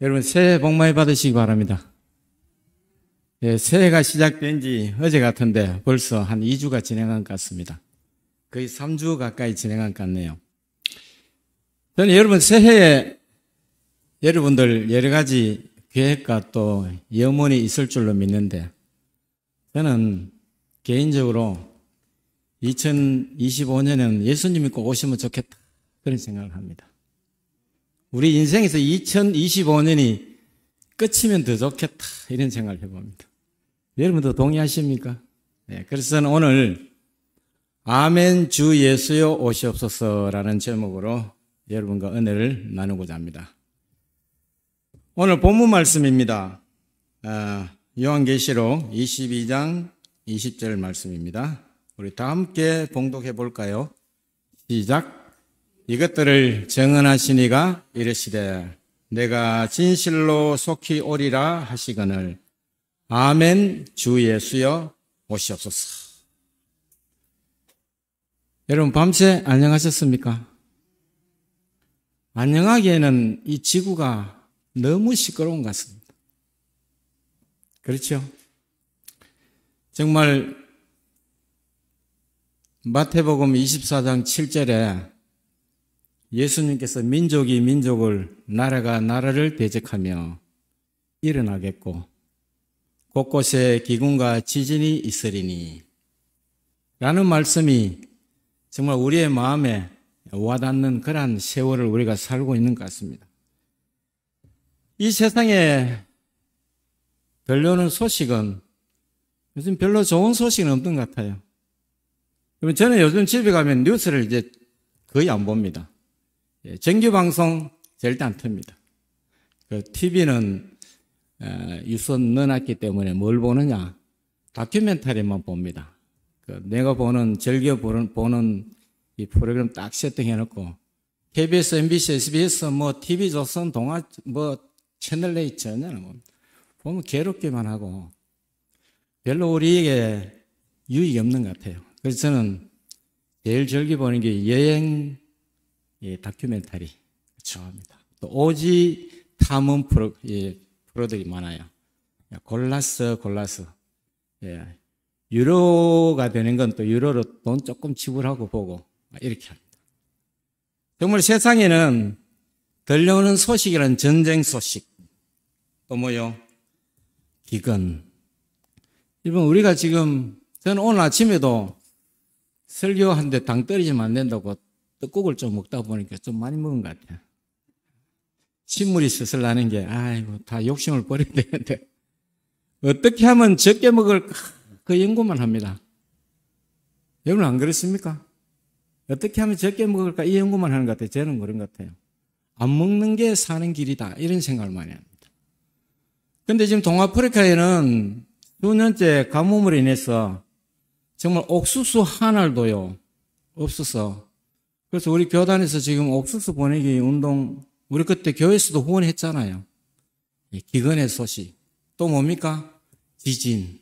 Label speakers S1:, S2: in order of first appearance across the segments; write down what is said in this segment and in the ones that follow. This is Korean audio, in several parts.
S1: 여러분 새해 복 많이 받으시기 바랍니다. 예, 새해가 시작된 지 어제 같은데 벌써 한 2주가 진행한 것 같습니다. 거의 3주 가까이 진행한 것 같네요. 저는 여러분 새해에 여러분들 여러 가지 계획과 또 염원이 있을 줄로 믿는데 저는 개인적으로 2025년에는 예수님이 꼭 오시면 좋겠다 그런 생각을 합니다. 우리 인생에서 2025년이 끝이면 더 좋겠다 이런 생각을 해봅니다. 여러분도 동의하십니까? 네, 그래서 저는 오늘 아멘 주 예수여 오시옵소서라는 제목으로 여러분과 은혜를 나누고자 합니다. 오늘 본문 말씀입니다. 요한계시록 22장 20절 말씀입니다. 우리 다 함께 봉독해 볼까요? 시작. 이것들을 증언하시니가 이르시되 내가 진실로 속히 오리라 하시거늘 아멘 주 예수여 오시옵소서. 여러분 밤새 안녕하셨습니까? 안녕하기에는 이 지구가 너무 시끄러운 것 같습니다. 그렇죠? 정말 마태복음 24장 7절에 예수님께서 민족이 민족을 나라가 나라를 대적하며 일어나겠고 곳곳에 기근과 지진이 있으리니 라는 말씀이 정말 우리의 마음에 와닿는 그러한 세월을 우리가 살고 있는 것 같습니다. 이 세상에 들려오는 소식은 요즘 별로 좋은 소식은 없는 것 같아요. 저는 요즘 집에 가면 뉴스를 이제 거의 안 봅니다. 정규방송 절대 안 틉니다. TV는 유선 넣어놨기 때문에 뭘 보느냐? 다큐멘터리만 봅니다. 내가 즐겨 보는 이 프로그램 딱 세팅해놓고 KBS, MBC, SBS, TV조선, 동아, 채널 A 전혀 안 봅니다. 보면 괴롭기만 하고 별로 우리에게 유익이 없는 것 같아요. 그래서 저는 제일 즐겨 보는 게 여행 다큐멘터리 좋아합니다. 또 오지 탐험 프로들이 많아요. 골라서 유로가 되는 건 또 유로로 돈 조금 지불하고 보고 이렇게 합니다. 정말 세상에는 들려오는 소식이란 전쟁 소식 또 뭐요? 기근. 이번 우리가 지금 저는 오늘 아침에도 설교하는데 당 떨어지면 안 된다고 떡국을 좀 먹다 보니까 좀 많이 먹은 것 같아요. 신물이 슬슬 나는 게 아이고 다 욕심을 버려야 되는데 어떻게 하면 적게 먹을까 그 연구만 합니다. 여러분 안 그렇습니까? 어떻게 하면 적게 먹을까 이 연구만 하는 것 같아요. 저는 그런 것 같아요. 안 먹는 게 사는 길이다 이런 생각을 많이 합니다. 그런데 지금 동아프리카에는 수년째 가뭄으로 인해서 정말 옥수수 한 알도요 없어서 그래서 우리 교단에서 지금 옥수수 보내기 운동 우리 그때 교회에서도 후원했잖아요. 기근의 소식 또 뭡니까? 지진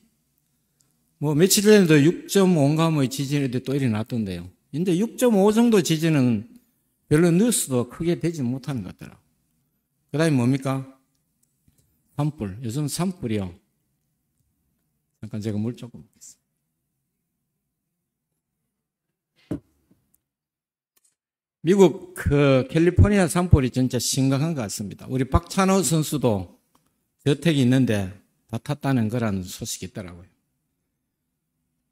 S1: 며칠 전에도 6.5인가의 지진이 또 일어났던데요. 근데 6.5 정도 지진은 별로 뉴스도 크게 되지 못하는 것 같더라고요. 그 다음에 뭡니까? 산불. 요즘 산불이요. 잠깐 제가 물 조금 먹겠습니다. 미국 캘리포니아 산불이 진짜 심각한 것 같습니다. 우리 박찬호 선수도 저택이 있는데 다 탔다는 그런 소식이 있더라고요.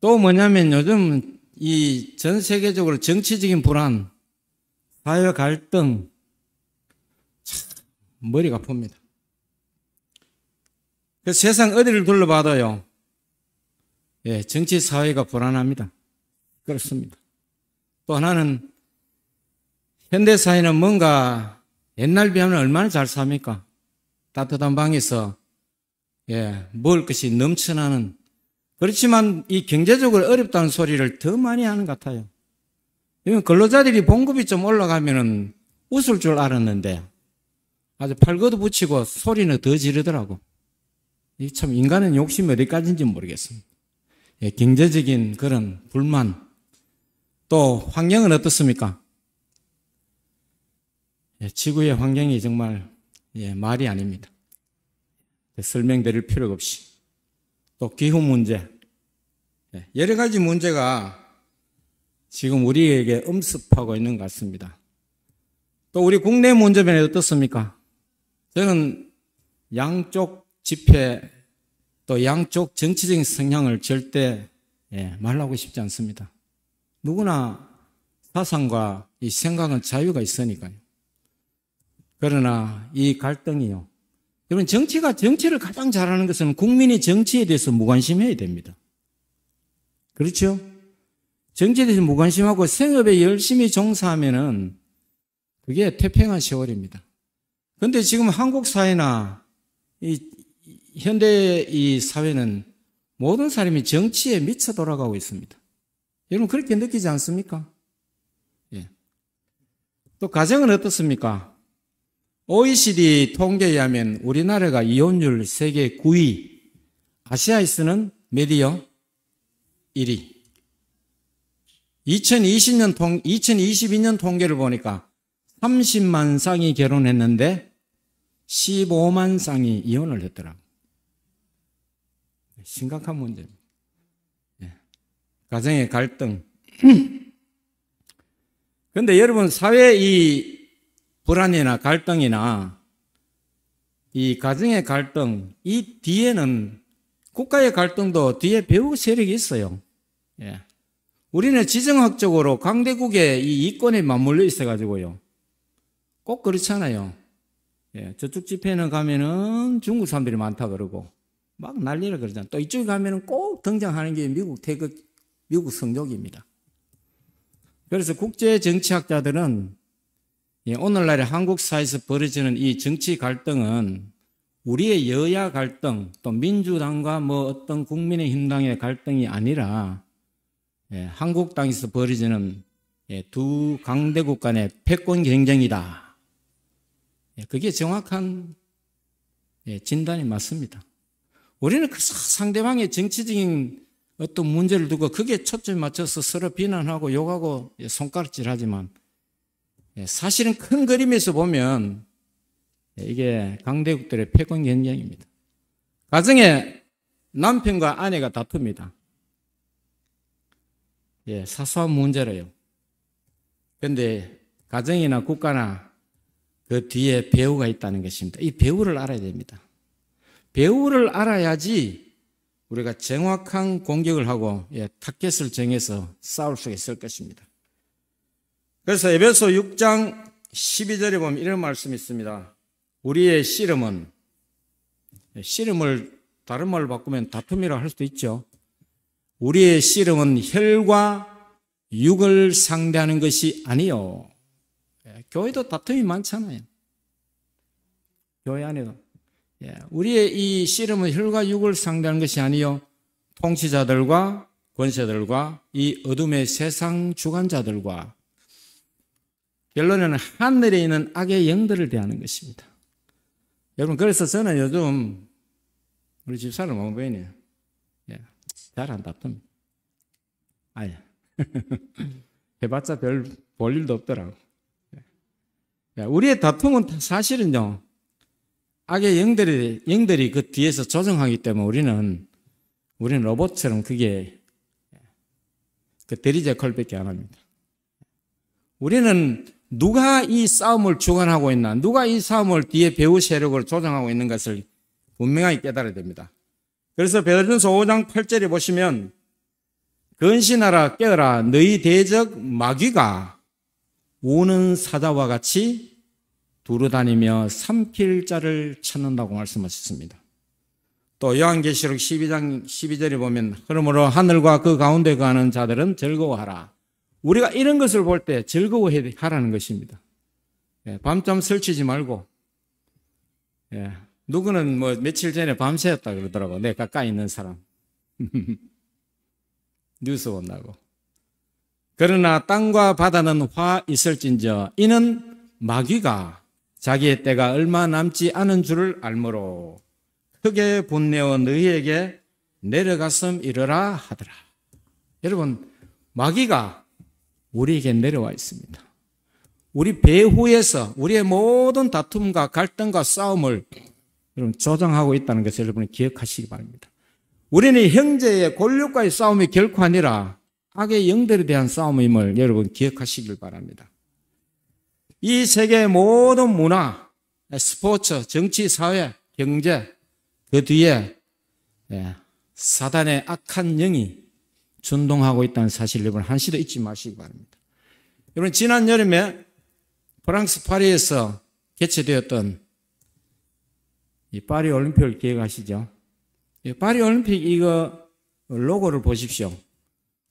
S1: 또 뭐냐면 요즘 이 전 세계적으로 정치적인 불안, 사회 갈등, 참 머리가 아픕니다. 그래서 세상 어디를 둘러봐도요, 정치 사회가 불안합니다. 그렇습니다. 또 하나는 현대사회는 뭔가 옛날 비하면 얼마나 잘 삽니까? 따뜻한 방에서 먹을 것이 넘쳐나는 그렇지만 이 경제적으로 어렵다는 소리를 더 많이 하는 것 같아요. 근로자들이 봉급이 좀 올라가면은 웃을 줄 알았는데 아주 팔거도 붙이고 소리는 더 지르더라고. 이 참 인간은 욕심이 어디까지인지 모르겠습니다. 경제적인 그런 불만 또 환경은 어떻습니까? 지구의 환경이 정말 말이 아닙니다. 설명드릴 필요가 없이. 또 기후 문제. 여러 가지 문제가 지금 우리에게 엄습하고 있는 것 같습니다. 또 우리 국내 문제면에 어떻습니까? 저는 양쪽 집회 또 양쪽 정치적인 성향을 절대 말하고 싶지 않습니다. 누구나 사상과 이 생각은 자유가 있으니까요. 그러나 이 갈등이요. 여러분, 정치를 가장 잘하는 것은 국민이 정치에 대해서 무관심해야 됩니다. 그렇죠? 정치에 대해서 무관심하고 생업에 열심히 종사하면은 그게 태평한 세월입니다. 그런데 지금 한국 사회나 이 현대 이 사회는 모든 사람이 정치에 미쳐 돌아가고 있습니다. 여러분, 그렇게 느끼지 않습니까? 또 가정은 어떻습니까? OECD 통계에 의하면 우리나라가 이혼율 세계 9위, 아시아에서는 몇위요? 1위. 2022년 통계를 보니까 30만 쌍이 결혼했는데 15만 쌍이 이혼을 했더라고요. 심각한 문제입니다. 가정의 갈등. 그런데 여러분, 사회의 이 불안이나 갈등이나 이 가정의 갈등, 이 뒤에는 국가의 갈등도 뒤에 배후 세력이 있어요. 우리는 지정학적으로 강대국의 이 이권에 맞물려 있어가지고요. 꼭 그렇잖아요. 저쪽 집회는 가면은 중국 사람들이 많다 그러고 막 난리라 그러잖아요. 또 이쪽에 가면은 꼭 등장하는 게 미국 성적입니다. 그래서 국제 정치학자들은 오늘날의 한국 사회에서 벌어지는 이 정치 갈등은 우리의 여야 갈등, 또 민주당과 어떤 국민의힘당의 갈등이 아니라 한국 땅에서 벌어지는 두 강대국 간의 패권 경쟁이다. 그게 정확한 진단이 맞습니다. 우리는 그 상대방의 정치적인 어떤 문제를 두고 그게 초점 맞춰서 서로 비난하고 욕하고 손가락질하지만 사실은 큰 그림에서 보면 이게 강대국들의 패권 경쟁입니다. 가정에 남편과 아내가 다툽니다. 사소한 문제로요. 그런데 가정이나 국가나 그 뒤에 배우가 있다는 것입니다. 이 배우를 알아야 됩니다. 배우를 알아야지 우리가 정확한 공격을 하고 타겟을 정해서 싸울 수 있을 것입니다. 그래서 에베소 6장 12절에 보면 이런 말씀이 있습니다. 우리의 씨름을 다른 말로 바꾸면 다툼이라고 할 수도 있죠. 우리의 씨름은 혈과 육을 상대하는 것이 아니요. 교회도 다툼이 많잖아요. 교회 안에도. 우리의 이 씨름은 혈과 육을 상대하는 것이 아니요. 통치자들과 권세들과 이 어둠의 세상 주관자들과 결론에는 하늘에 있는 악의 영들을 대하는 것입니다. 여러분, 그래서 저는 요즘 우리 집사람 어머니네요. 잘 안 다툽니다. 해봤자 별 볼 일도 없더라고. 우리의 다툼은 사실은요, 악의 영들이 그 뒤에서 조정하기 때문에 우리는 로봇처럼 그게 그 대리제 컬밖에 안 합니다. 우리는 누가 이 싸움을 주관하고 있나, 누가 이 싸움을 뒤에 배후 세력으로 조정하고 있는 것을 분명하게 깨달아야 됩니다. 그래서 베드로전서 5장 8절에 보시면 근신하라 깨어라 너희 대적 마귀가 우는 사자와 같이 두루다니며 삼킬 자를 찾는다고 말씀하셨습니다. 또 요한계시록 12장 12절에 보면 그러므로 하늘과 그 가운데 가는 자들은 즐거워하라. 우리가 이런 것을 볼 때 즐거워하라는 것입니다. 밤잠 설치지 말고, 누구는 며칠 전에 밤새웠다 그러더라고. 내 가까이 있는 사람. 뉴스 본다고. 그러나 땅과 바다는 화 있을진저 이는 마귀가 자기의 때가 얼마 남지 않은 줄을 알므로 크게 분내어 너희에게 내려갔음 이르라 하더라. 여러분, 마귀가 우리에게 내려와 있습니다. 우리 배후에서 우리의 모든 다툼과 갈등과 싸움을 여러분 조장하고 있다는 것을 여러분이 기억하시기 바랍니다. 우리는 형제의 권력과의 싸움이 결코 아니라 악의 영들에 대한 싸움임을 여러분 기억하시길 바랍니다. 이 세계의 모든 문화, 스포츠, 정치, 사회, 경제 그 뒤에 사단의 악한 영이 준동하고 있다는 사실 여러분 한시도 잊지 마시기 바랍니다. 여러분 지난 여름에 프랑스 파리에서 개최되었던 이 파리 올림픽을 기억하시죠? 파리 올림픽 이거 로고를 보십시오.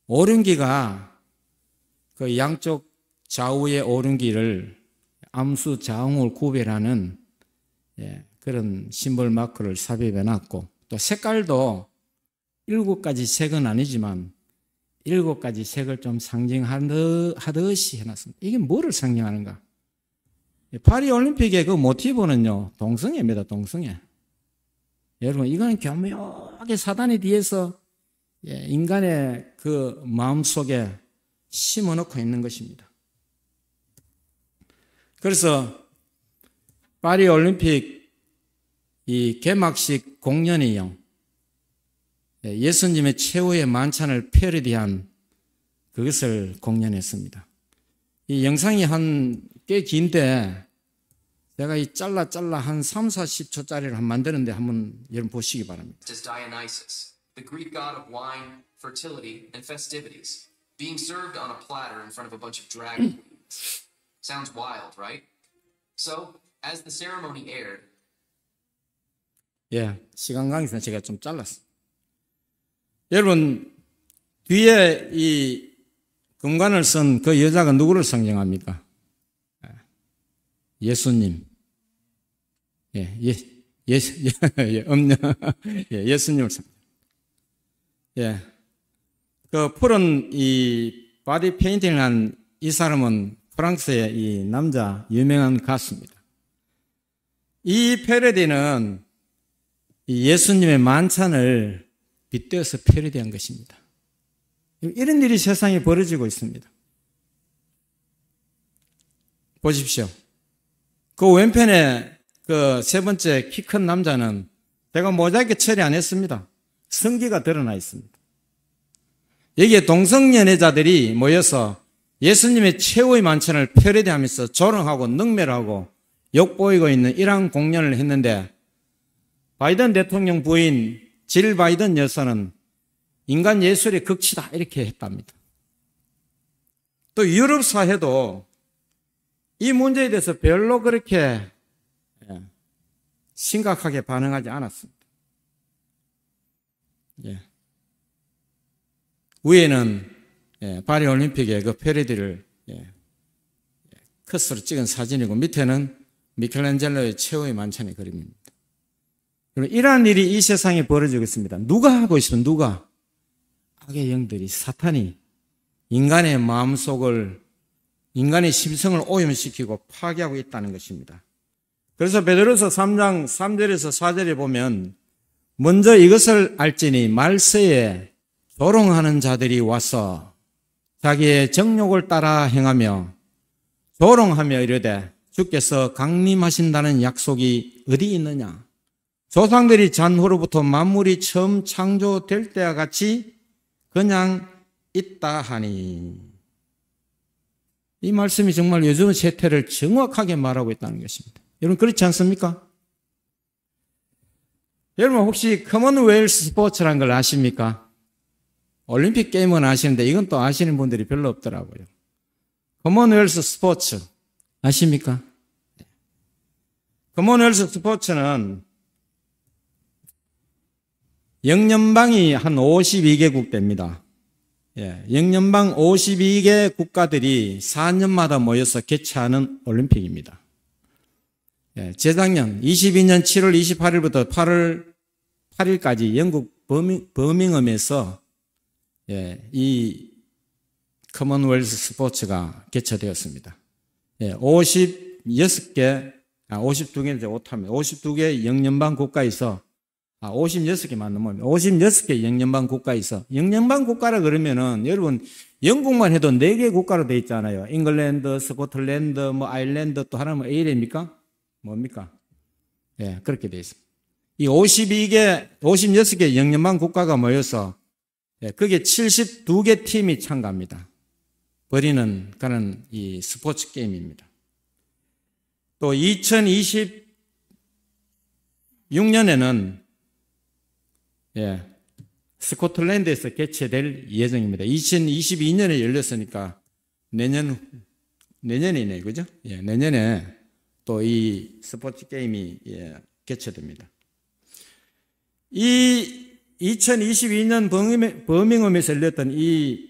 S1: 오륜기가 그 양쪽 좌우의 오륜기를 암수 좌우를 구별하는 그런 심볼 마크를 삽입해 놨고 또 색깔도 7가지 색은 아니지만 7가지 색을 좀 상징하듯이 해놨습니다. 이게 뭐를 상징하는가? 파리 올림픽의 그 모티브는요, 동성애입니다, 동성애. 여러분, 이거는 교묘하게 사단이 뒤에서 인간의 그 마음 속에 심어놓고 있는 것입니다. 그래서 파리 올림픽 이 개막식 공연이요, 예수님의 최후의 만찬을 패러디한 그것을 공연했습니다. 이 영상이 꽤 긴데 제가 이 잘라 한 3, 40초짜리를 만드는데 한번 여러분 보시기 바랍니다.
S2: Dionysus, the Greek god of wine, fertility, and festivities, being served on a platter in front of a bunch of drag queens. Sounds wild, right? So, as the ceremony aired,
S1: 시간 관계상 제가 좀 잘랐어요. 여러분, 뒤에 이 금관을 쓴 그 여자가 누구를 상징합니까? 예수님. 예수님을 상징. 그 푸른 이 바디 페인팅을 한 이 사람은 프랑스의 이 남자 유명한 가수입니다. 이 패러디는 이 예수님의 만찬을 빗대어서 패러디한 것입니다. 이런 일이 세상에 벌어지고 있습니다. 보십시오. 그 왼편에 그 세 번째 키 큰 남자는 제가 모자이크 처리 안 했습니다. 성기가 드러나 있습니다. 여기에 동성연애자들이 모여서 예수님의 최후의 만찬을 패러디하면서 조롱하고 능멸하고 욕보이고 있는 이러한 공연을 했는데 바이든 대통령 부인 질 바이든 여사는 인간 예술의 극치다 이렇게 했답니다. 또 유럽 사회도 이 문제에 대해서 별로 그렇게 심각하게 반응하지 않았습니다. 위에는 파리 올림픽의 그 패러디를 컷으로 찍은 사진이고 밑에는 미켈란젤로의 최후의 만찬의 그림입니다. 이러한 일이 이 세상에 벌어지고 있습니다. 누가 하고 있습니까? 누가? 악의 영들이, 사탄이 인간의 마음속을, 인간의 심성을 오염시키고 파괴하고 있다는 것입니다. 그래서 베드로서 3장 3절에서 4절에 보면 먼저 이것을 알지니 말세에 조롱하는 자들이 와서 자기의 정욕을 따라 행하며 조롱하며 이르되 주께서 강림하신다는 약속이 어디 있느냐? 조상들이 잔후로부터 만물이 처음 창조될 때와 같이 그냥 있다 하니. 이 말씀이 정말 요즘 세태를 정확하게 말하고 있다는 것입니다. 여러분 그렇지 않습니까? 여러분 혹시 커먼웰스 스포츠라는 걸 아십니까? 올림픽 게임은 아시는데 이건 또 아시는 분들이 별로 없더라고요. 커먼웰스 스포츠 아십니까? 커먼웰스 스포츠는 영연방이 한 52개국 됩니다. 영연방 52개 국가들이 4년마다 모여서 개최하는 올림픽입니다. 재작년 22년 7월 28일부터 8월 8일까지 영국 버밍엄에서 이 커먼웰스 스포츠가 개최되었습니다. 52개 영연방 국가에서 56개만 넘으면 56개 영연방 국가 있어. 영연방 국가라 그러면은 여러분 영국만 해도 4개 국가로 돼 있잖아요. 잉글랜드, 스코틀랜드, 뭐 아일랜드 또 하나는 에이레입니까? 뭡니까? 예, 그렇게 돼 있습니다. 이 56개 영연방 국가가 모여서 예, 그게 72개 팀이 참가합니다. 벌이는 그런 이 스포츠 게임입니다. 또 2026년에는 예, 스코틀랜드에서 개최될 예정입니다. 2022년에 열렸으니까 내년이네, 그죠? 예, 내년에 또 이 스포츠 게임이 예, 개최됩니다. 이 2022년 버밍엄에서 열렸던 이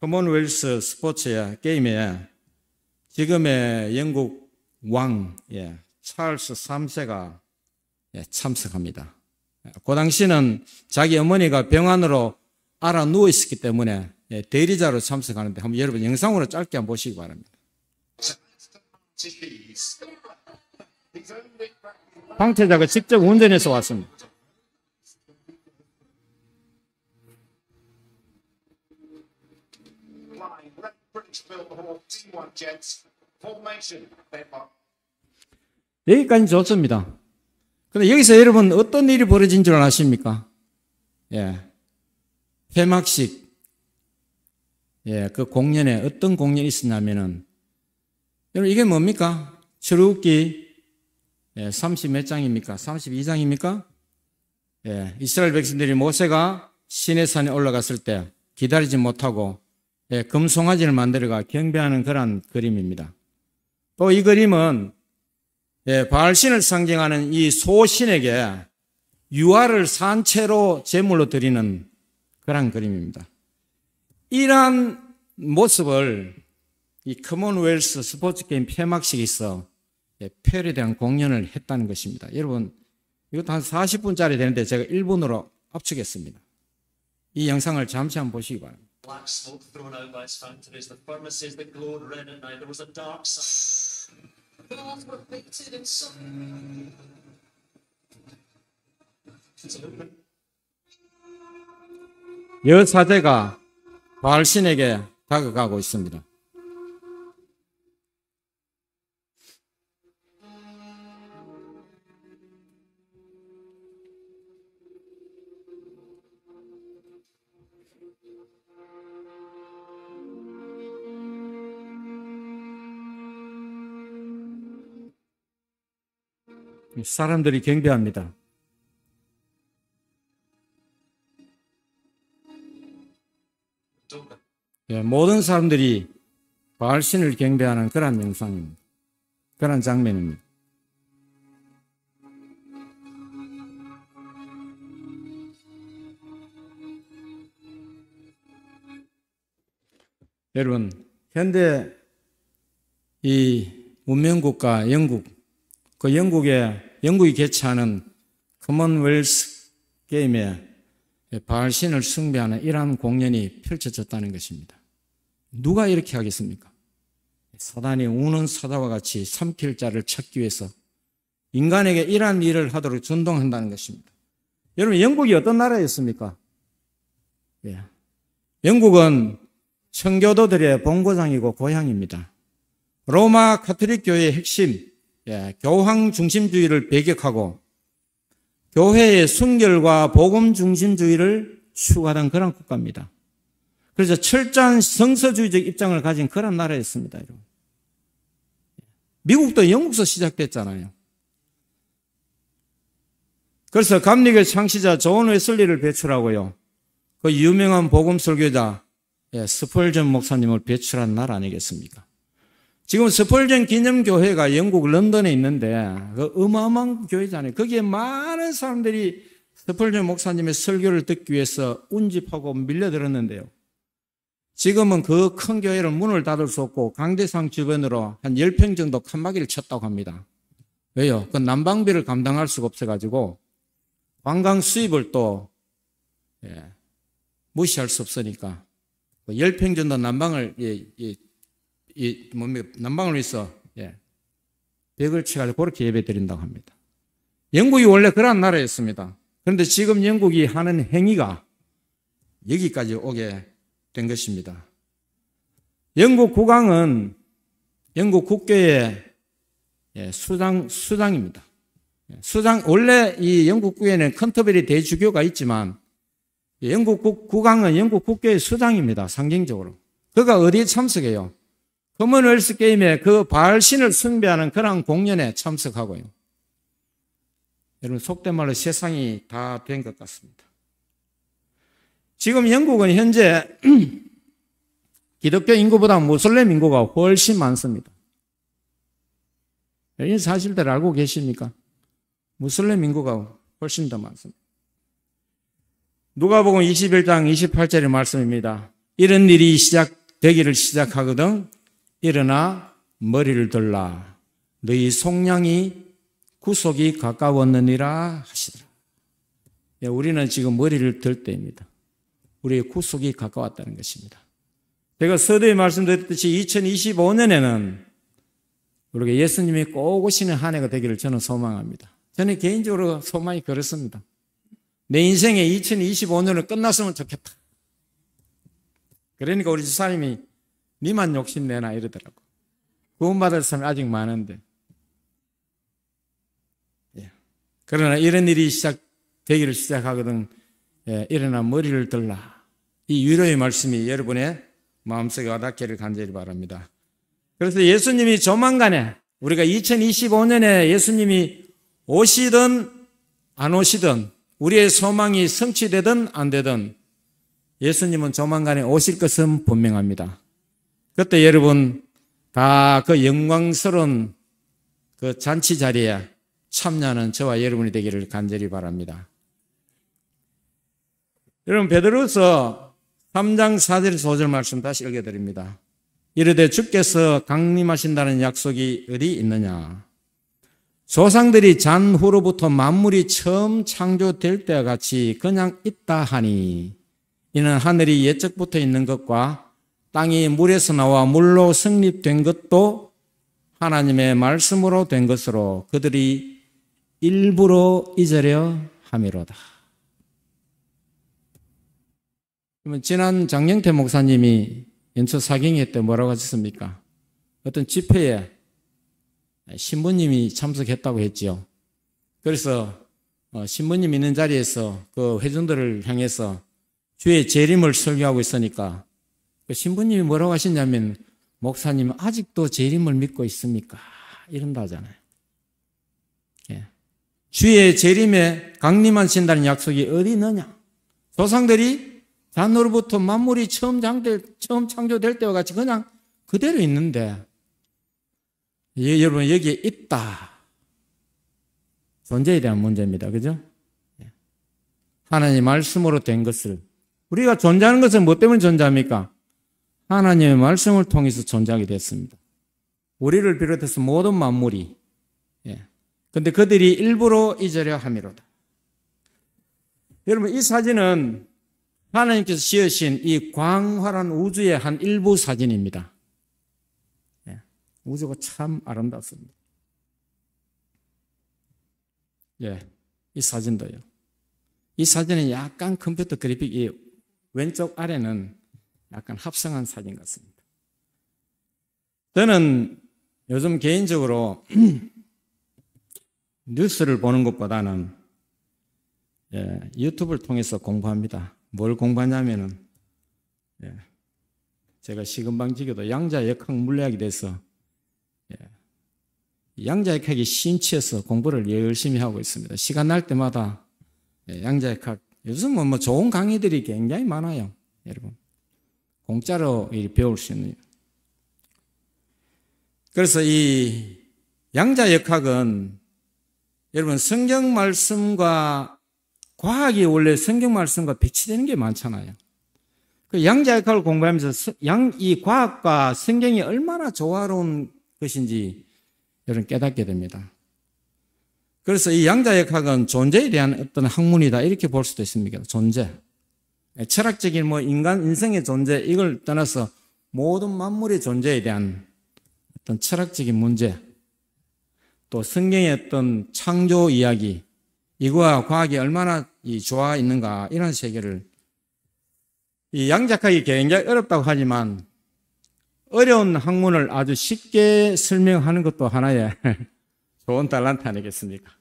S1: 커먼웰스 스포츠 게임에 지금의 영국 왕 예, 찰스 3세가 예, 참석합니다. 그 당시는 자기 어머니가 병환으로 알아 누워 있었기 때문에 예, 대리자로 참석하는데 한번 여러분 영상으로 짧게 한번 보시기 바랍니다. 방태자가 직접 운전해서 왔습니다. 여기까지 좋습니다. 그런데 여기서 여러분 어떤 일이 벌어진 줄 아십니까? 예. 폐막식. 예, 그 공연에 어떤 공연이 있었냐면은, 여러분 이게 뭡니까? 출애굽기 30 몇 장입니까? 32장입니까? 예, 이스라엘 백성들이 모세가 시내산에 올라갔을 때 기다리지 못하고 예, 금송아지를 만들어가 경배하는 그런 그림입니다. 또 이 그림은 예, 바알신을 상징하는 이 소신에게 유아를 산채로 제물로 드리는 그런 그림입니다. 이러한 모습을 이 커먼웰스 스포츠 게임 폐막식에 있어 폐열에 대한 공연을 했다는 것입니다. 여러분 이것도 한 40분짜리 되는데 제가 1분으로 압축했습니다. 이 영상을 잠시 한번 보시기 바랍니다.
S3: Black smoke thrown out by its fountain as the furnaces that glowed red at night. There was a dark side.
S2: Walls were painted in some.
S1: 여사제가 바알신에게 다가가고 있습니다. 사람들이 경배합니다. 예, 모든 사람들이 바알신을 경배하는 그런 영상입니다. 그런 장면입니다. 여러분, 현대 이 문명국가 영국, 그 영국이 개최하는 커먼웰스 게임에 바알신을 숭배하는 이러한 공연이 펼쳐졌다는 것입니다. 누가 이렇게 하겠습니까? 사단이 우는 사자와 같이 삼킬 자를 찾기 위해서 인간에게 이러한 일을 하도록 준동한다는 것입니다. 여러분, 영국이 어떤 나라였습니까? 예. 영국은 청교도들의 본고장이고 고향입니다. 로마 카톨릭 교회의 핵심, 교황 중심주의를 배격하고 교회의 순결과 복음 중심주의를 추구하던 그런 국가입니다. 그래서 철저한 성서주의적 입장을 가진 그런 나라였습니다. 여러분. 미국도 영국서 시작됐잖아요. 그래서 감리교 창시자 존 웨슬리를 배출하고요. 그 유명한 복음 설교자 스펄전 목사님을 배출한 나라 아니겠습니까? 지금 스펄전 기념교회가 영국 런던에 있는데 그 어마어마한 교회잖아요. 거기에 많은 사람들이 스펄전 목사님의 설교를 듣기 위해서 운집하고 밀려들었는데요. 지금은 그 큰 교회를 문을 닫을 수 없고 강대상 주변으로 한 10평 정도 칸막이를 쳤다고 합니다. 왜요? 그 난방비를 감당할 수가 없어가지고 관광 수입을 또 무시할 수 없으니까 10평 정도 난방을 난방을 위해서 벽을 쳐가지고 그렇게 예배 드린다고 합니다. 영국이 원래 그런 나라였습니다. 그런데 지금 영국이 하는 행위가 여기까지 오게 된 것입니다. 영국 국왕은 영국 국교의 수장입니다. 원래 이 영국 국회에는 컨터베리 대주교가 있지만 영국 국왕은 영국 국교의 수장입니다. 상징적으로. 그가 어디에 참석해요? 커먼웰스 게임에 그 바알신을 숭배하는 그런 공연에 참석하고요. 여러분 속된 말로 세상이 다 된 것 같습니다. 지금 영국은 현재 기독교 인구보다 무슬림 인구가 훨씬 많습니다. 이 사실들 알고 계십니까? 무슬림 인구가 훨씬 더 많습니다. 누가복음 21장 28절의 말씀입니다. 이런 일이 되기를 시작하거든 일어나 머리를 들라 너희 속량이 구속이 가까웠느니라 하시더라. 우리는 지금 머리를 들 때입니다. 우리의 구속이 가까웠다는 것입니다. 제가 서두에 말씀드렸듯이 2025년에는 우리가 예수님이 꼭 오시는 한 해가 되기를 저는 소망합니다. 저는 개인적으로 소망이 그렇습니다. 내 인생에 2025년을 끝났으면 좋겠다. 그러니까 우리 집사님이 니만 욕심내나 이러더라고. 구원받을 사람이 아직 많은데. 그러나 이런 일이 되기를 시작하거든 일어나 머리를 들라. 이 위로의 말씀이 여러분의 마음속에 와닿기를 간절히 바랍니다. 그래서 예수님이 조만간에 우리가 2025년에 예수님이 오시든 안 오시든 우리의 소망이 성취되든 안 되든 예수님은 조만간에 오실 것은 분명합니다. 그때 여러분 다 그 영광스러운 그 잔치 자리에 참여하는 저와 여러분이 되기를 간절히 바랍니다. 여러분 베드로서 3장 4절 5절 말씀 다시 읽어드립니다. 이르되 주께서 강림하신다는 약속이 어디 있느냐? 조상들이 잔 후로부터 만물이 처음 창조될 때와 같이 그냥 있다 하니 이는 하늘이 옛적부터 있는 것과 땅이 물에서 나와 물로 성립된 것도 하나님의 말씀으로 된 것으로 그들이 일부러 잊으려 함이로다. 그러면 지난 장영태 목사님이 연초 사경회 때 뭐라고 하셨습니까? 어떤 집회에 신부님이 참석했다고 했지요. 그래서 신부님 있는 자리에서 그 회중들을 향해서 주의 재림을 설교하고 있으니까 그 신부님이 뭐라고 하셨냐면 목사님 아직도 재림을 믿고 있습니까? 이런다 하잖아요. 예. 주의 재림에 강림하신다는 약속이 어디 있느냐? 조상들이 잔으로부터 만물이 처음 창조될 때와 같이 그냥 그대로 있는데 여러분 여기에 있다. 존재에 대한 문제입니다. 그죠? 하나님의 말씀으로 된 것을 우리가 존재하는 것은 뭐 때문에 존재합니까? 하나님의 말씀을 통해서 존재하게 됐습니다. 우리를 비롯해서 모든 만물이 그런데 그들이 일부러 잊으려 함이로다. 여러분 이 사진은 하나님께서 지으신 이 광활한 우주의 한 일부 사진입니다. 우주가 참 아름답습니다. 이 사진도요. 이 사진은 약간 컴퓨터 그래픽이 왼쪽 아래는 약간 합성한 사진 같습니다. 저는 요즘 개인적으로 뉴스를 보는 것보다는 유튜브를 통해서 공부합니다. 뭘 공부하냐면은 제가 시금방지교도 양자역학 물리학에 대해서 양자역학에 심취해서 공부를 열심히 하고 있습니다. 시간 날 때마다 양자역학 요즘은 뭐 좋은 강의들이 굉장히 많아요. 여러분 공짜로 배울 수 있는. 그래서 이 양자역학은 여러분 성경 말씀과 과학이 원래 성경 말씀과 배치되는 게 많잖아요. 그 양자역학을 공부하면서 이 과학과 성경이 얼마나 조화로운 것인지 여러분 깨닫게 됩니다. 그래서 이 양자역학은 존재에 대한 어떤 학문이다 이렇게 볼 수도 있습니다. 존재. 철학적인 인생의 존재 이걸 떠나서 모든 만물의 존재에 대한 어떤 철학적인 문제. 또 성경의 어떤 창조 이야기, 이거와 과학이 얼마나 조화가 있는가, 이런 세계를 이 양작하기 굉장히 어렵다고 하지만 어려운 학문을 아주 쉽게 설명하는 것도 하나의 좋은 달란트 아니겠습니까?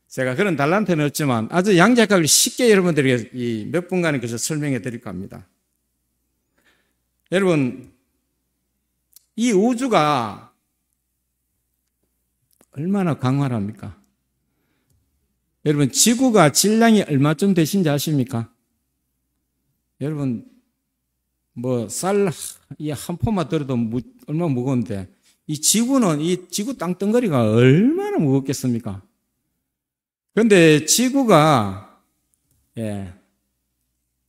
S1: 제가 그런 달란트는 없지만 아주 양작학을 쉽게 여러분들에게 이 몇 분간에 그래서 설명해 드릴까 합니다. 여러분, 이 우주가 얼마나 광활합니까? 여러분, 지구가 질량이 얼마쯤 되신지 아십니까? 여러분, 뭐 쌀 한 포만 들어도 얼마나 무거운데 이 지구는, 이 지구 땅덩어리가 얼마나 무겁겠습니까? 그런데 지구가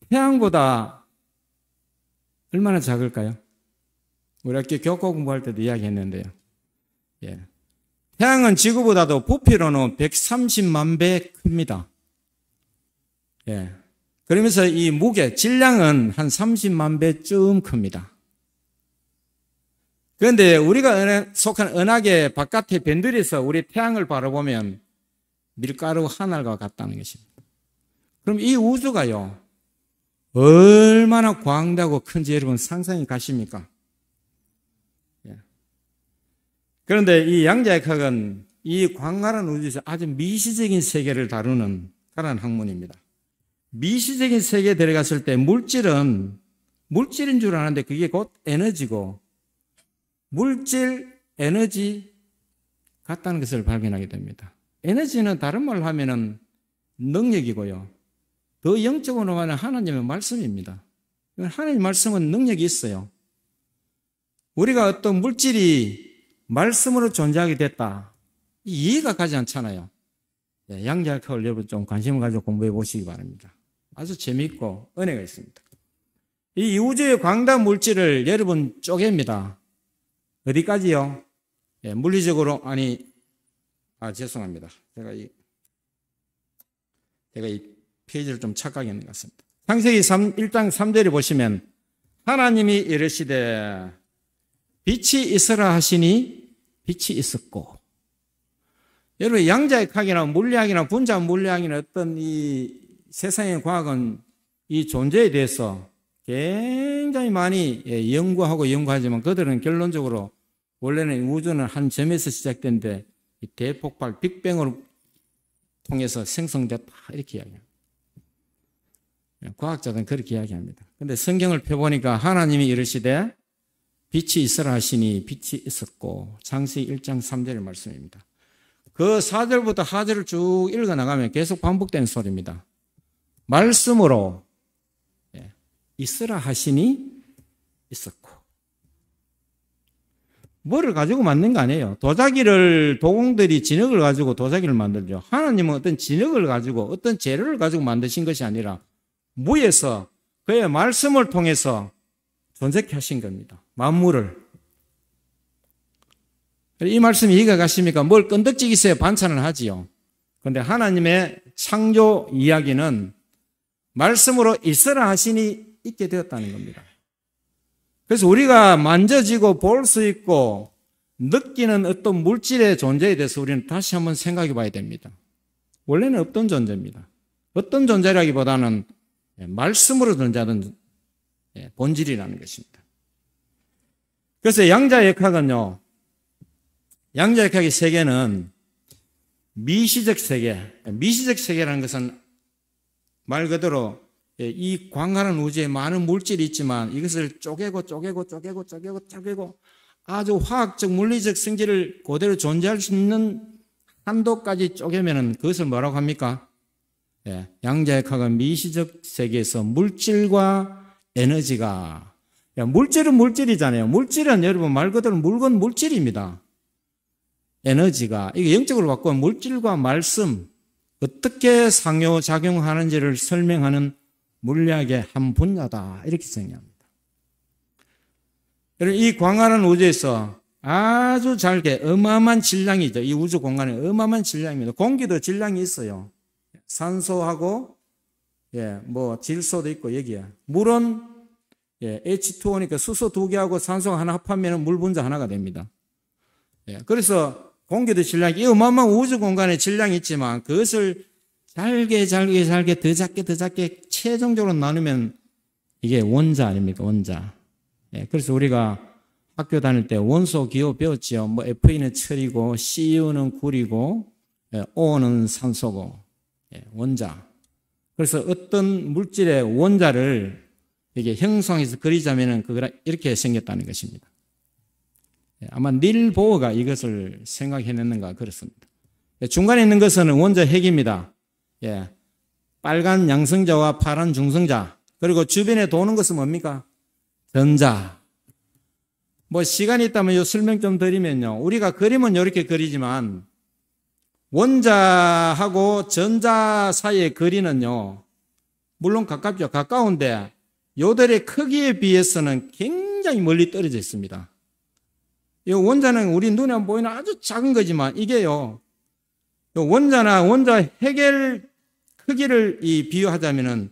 S1: 태양보다 얼마나 작을까요? 우리 학교 교과 공부할 때도 이야기했는데요. 태양은 지구보다도 부피로는 130만 배 큽니다. 그러면서 이 무게, 질량은 한 30만 배쯤 큽니다. 그런데 우리가 속한 은하계 바깥의 변두리에서 우리 태양을 바라보면 밀가루 한 알과 같다는 것입니다. 그럼 이 우주가요, 얼마나 광대하고 큰지 여러분 상상이 가십니까? 그런데 이 양자역학은 이 광활한 우주에서 아주 미시적인 세계를 다루는 그런 학문입니다. 미시적인 세계에 들어갔을 때 물질은 물질인 줄 아는데 그게 곧 에너지고 물질, 에너지 같다는 것을 발견하게 됩니다. 에너지는 다른 말로 하면은 능력이고요. 더 영적으로 말하면 하나님의 말씀입니다. 하나님의 말씀은 능력이 있어요. 우리가 어떤 물질이 말씀으로 존재하게 됐다, 이해가 가지 않잖아요. 양자역학을 여러분 좀 관심을 가지고 공부해 보시기 바랍니다. 아주 재미있고 은혜가 있습니다. 이 우주의 광대한 물질을 여러분 쪼갭니다. 어디까지요? 물리적으로, 죄송합니다. 제가 이 페이지를 좀 착각했는 것 같습니다. 창세기 1장 3절에 보시면 하나님이 이르시되 빛이 있으라 하시니 빛이 있었고. 여러분, 양자역학이나 물리학이나 분자 물리학이나 어떤 이 세상의 과학은 이 존재에 대해서 굉장히 많이 연구하지만 그들은 결론적으로 원래는 우주는 한 점에서 시작된데 대폭발, 빅뱅으로 통해서 생성됐다, 이렇게 이야기합니다. 과학자들은 그렇게 이야기합니다. 그런데 성경을 펴보니까 하나님이 이르시되 빛이 있으라 하시니 빛이 있었고, 창세기 1장 3절의 말씀입니다. 그 4절부터 하절을 쭉 읽어나가면 계속 반복되는 소리입니다. 말씀으로 있으라 하시니 있었고. 뭐를 가지고 만든 거 아니에요. 도공들이 진흙을 가지고 도자기를 만들죠. 하나님은 어떤 진흙을 가지고 어떤 재료를 가지고 만드신 것이 아니라 무에서 그의 말씀을 통해서 존재케 하신 겁니다. 만물을. 이 말씀이 이해가 가십니까? 뭘 끈덕지기 있어야 반찬을 하지요. 그런데 하나님의 창조 이야기는 말씀으로 있으라 하시니 있게 되었다는 겁니다. 그래서 우리가 만져지고 볼 수 있고 느끼는 어떤 물질의 존재에 대해서 우리는 다시 한번 생각해 봐야 됩니다. 원래는 없던 존재입니다. 어떤 존재라기보다는 말씀으로 존재하던 본질이라는 것입니다. 그래서 양자역학은요, 양자역학의 세계는 미시적 세계, 미시적 세계라는 것은 말 그대로 이 광활한 우주에 많은 물질이 있지만 이것을 쪼개고 아주 화학적, 물리적 성질을 그대로 존재할 수 있는 한도까지 쪼개면은 그것을 뭐라고 합니까? 양자역학은 미시적 세계에서 물질과 에너지가, 물질은 물질이잖아요. 물질은 여러분 말 그대로 물질입니다. 에너지가, 이게 영적으로 바꾸면 물질과 말씀, 어떻게 상호작용하는지를 설명하는 물리학의 한 분야다, 이렇게 생각합니다. 여러분, 이 광활한 우주에서 아주 잘게 어마어마한 질량이죠. 이 우주 공간에 어마어마한 질량입니다. 공기도 질량이 있어요. 산소하고 질소도 있고 여기에 물은 H2O니까 수소 2개하고 산소가 하나 합하면 물 분자 하나가 됩니다. 그래서 공기도 질량이, 이 어마어마한 우주 공간에 질량이 있지만 그것을 잘게 더 작게 최종적으로 나누면 이게 원자 아닙니까? 원자. 예, 그래서 우리가 학교 다닐 때 원소 기호 배웠지요. 뭐 Fe는 철이고, Cu는 굴이고, 예, O는 산소고, 예, 원자. 그래서 어떤 물질의 원자를 이게 형성해서 그리자면은 그거가 이렇게 생겼다는 것입니다. 예, 아마 닐 보어가 이것을 생각해냈는가 그렇습니다. 예, 중간에 있는 것은 원자 핵입니다. 예, 빨간 양성자와 파란 중성자. 그리고 주변에 도는 것은 뭡니까? 전자. 뭐 시간이 있다면 요 설명 좀 드리면요. 우리가 그림은 이렇게 그리지만 원자하고 전자 사이의 거리는요. 물론 가깝죠. 가까운데 요들의 크기에 비해서는 굉장히 멀리 떨어져 있습니다. 이 원자는 우리 눈에 안 보이는 아주 작은 거지만 이게요. 원자나 원자 핵의 크기를 비유하자면은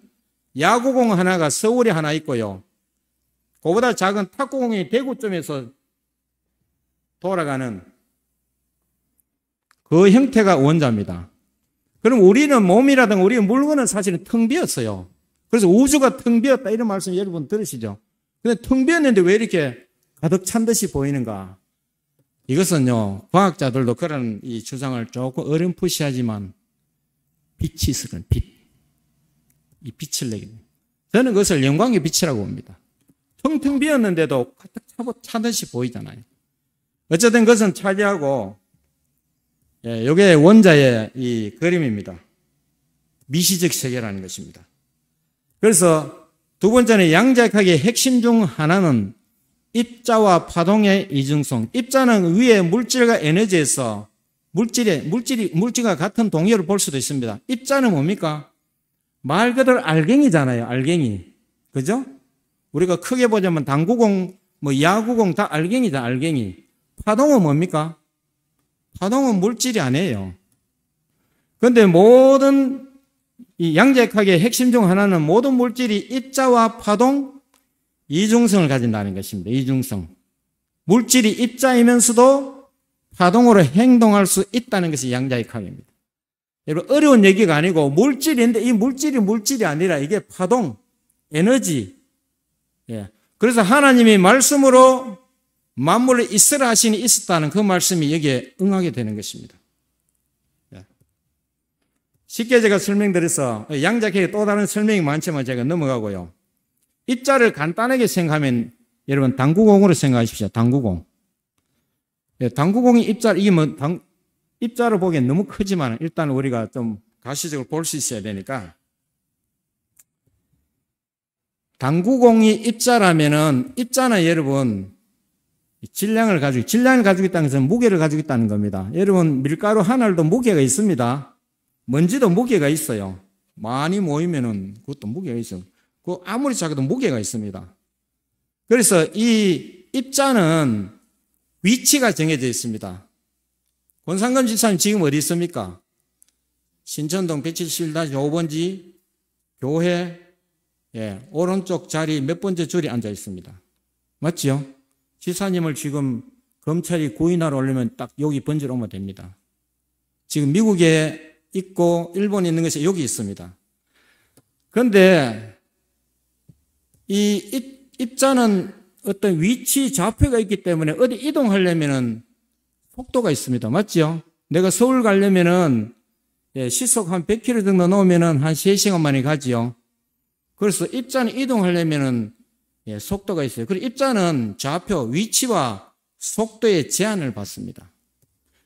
S1: 야구공 하나가 서울에 하나 있고요. 그보다 작은 탁구공이 대구점에서 돌아가는 그 형태가 원자입니다. 그럼 우리는 몸이라든가 우리 물건은 사실은 텅 비었어요. 그래서 우주가 텅 비었다 이런 말씀 여러분 들으시죠? 근데 텅 비었는데 왜 이렇게 가득 찬 듯이 보이는가? 이것은요, 과학자들도 그런 이 주장을 조금 어렴풋이하지만 빛이 있으면 빛. 이 빛을 내게 됩니다. 저는 그것을 영광의 빛이라고 봅니다. 텅텅 비었는데도 가득 차듯이 보이잖아요. 어쨌든 그것은 차지하고, 예, 이게 원자의 이 그림입니다. 미시적 세계라는 것입니다. 그래서 두 번째는 양자역학의 핵심 중 하나는 입자와 파동의 이중성. 입자는 위에 물질과 에너지에서 물질과 같은 동열을 볼 수도 있습니다. 입자는 뭡니까? 말 그대로 알갱이잖아요. 알갱이. 그죠? 우리가 크게 보자면 당구공, 뭐 야구공 다 알갱이다. 알갱이. 파동은 뭡니까? 파동은 물질이 아니에요. 그런데 모든 이 양자역학의 핵심 중 하나는 모든 물질이 입자와 파동, 이중성을 가진다는 것입니다. 이중성. 물질이 입자이면서도 파동으로 행동할 수 있다는 것이 양자역학입니다. 여러분, 어려운 얘기가 아니고 물질인데 이 물질이 아니라 이게 파동, 에너지. 예. 그래서 하나님이 말씀으로 만물을 있으라 하시니 있었다는 그 말씀이 여기에 응하게 되는 것입니다. 예. 쉽게 제가 설명드려서 양자역학의 또 다른 설명이 많지만 제가 넘어가고요. 입자를 간단하게 생각하면 여러분 당구공으로 생각하십시오. 당구공. 예, 당구공이 이게 뭐 입자를 보기엔 너무 크지만 일단 우리가 좀 가시적으로 볼 수 있어야 되니까 당구공이 입자라면은 입자는 여러분 질량을 가지고 있다는 것은 무게를 가지고 있다는 겁니다. 여러분 밀가루 한 알도 무게가 있습니다. 먼지도 무게가 있어요. 많이 모이면은 그것도 무게가 있어요. 그 아무리 작아도 무게가 있습니다. 그래서 이 입자는 위치가 정해져 있습니다. 권상금 집사님 지금 어디 있습니까? 신천동 177-5번지 교회, 예, 오른쪽 자리 몇 번째 줄에 앉아 있습니다. 맞지요? 집사님을 지금 검찰이 구인하러 오려면 딱 여기 번지러 오면 됩니다. 지금 미국에 있고 일본에 있는 것이 여기 있습니다. 그런데 이 입자는 어떤 위치 좌표가 있기 때문에 어디 이동하려면은 속도가 있습니다. 맞죠? 내가 서울 가려면은 시속 한 100km 정도 넣으면은 한 3시간 만에 가지요. 그래서 입자는 이동하려면은 속도가 있어요. 그리고 입자는 좌표, 위치와 속도의 제한을 받습니다.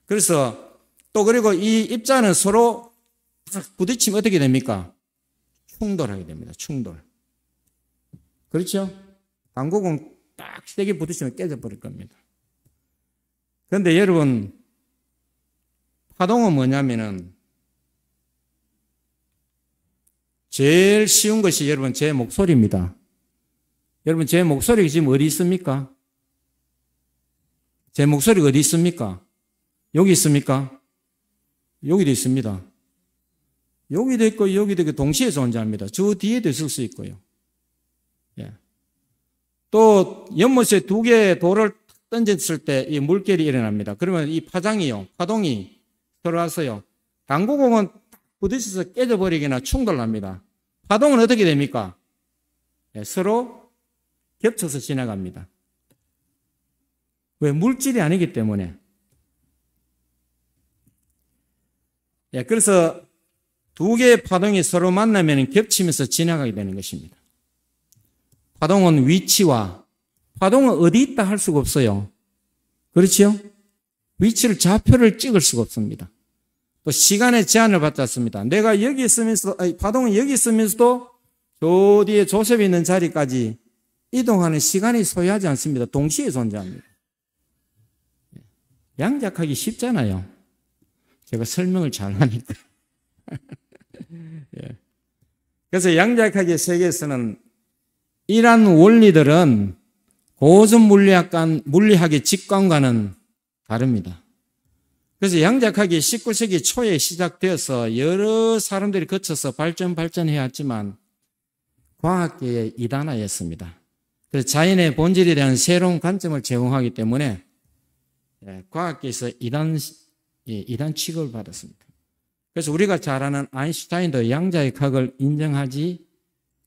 S1: 그래서 또 그리고 이 입자는 서로 부딪히면 어떻게 됩니까? 충돌하게 됩니다. 충돌. 그렇죠? 당구공 딱 세게 부딪히면 깨져버릴 겁니다. 그런데 여러분, 파동은 뭐냐면은 제일 쉬운 것이 여러분 제 목소리입니다. 여러분 제 목소리가 지금 어디 있습니까? 제 목소리가 어디 있습니까? 여기 있습니까? 여기도 있습니다. 여기도 있고 여기도 있고 동시에 존재합니다. 저 뒤에도 있을 수 있고요. 예. 또 연못에 두 개의 돌을 던졌을 때 이 물결이 일어납니다. 그러면 이 파동이 들어와서요. 당구공은 부딪혀서 깨져버리거나 충돌합니다. 파동은 어떻게 됩니까? 서로 겹쳐서 지나갑니다. 왜? 물질이 아니기 때문에. 그래서 두 개의 파동이 서로 만나면 겹치면서 지나가게 되는 것입니다. 파동은 위치와, 파동은 어디 있다 할 수가 없어요. 그렇지요? 위치를, 좌표를 찍을 수가 없습니다. 또 시간의 제한을 받지 않습니다. 내가 여기 있으면서, 파동은 여기 있으면서도 저 뒤에 조셉이 있는 자리까지 이동하는 시간이 소요하지 않습니다. 동시에 존재합니다. 양작하기 쉽잖아요. 제가 설명을 잘 하니까. 그래서 양자역학의 세계에서는 이러한 원리들은 고전 물리학의 직관과는 다릅니다. 그래서 양자역학이 19세기 초에 시작되어서 여러 사람들이 거쳐서 발전해왔지만 과학계의 이단화였습니다. 그래서 자연의 본질에 대한 새로운 관점을 제공하기 때문에 과학계에서 이단 취급을 받았습니다. 그래서 우리가 잘 아는 아인슈타인도 양자역학을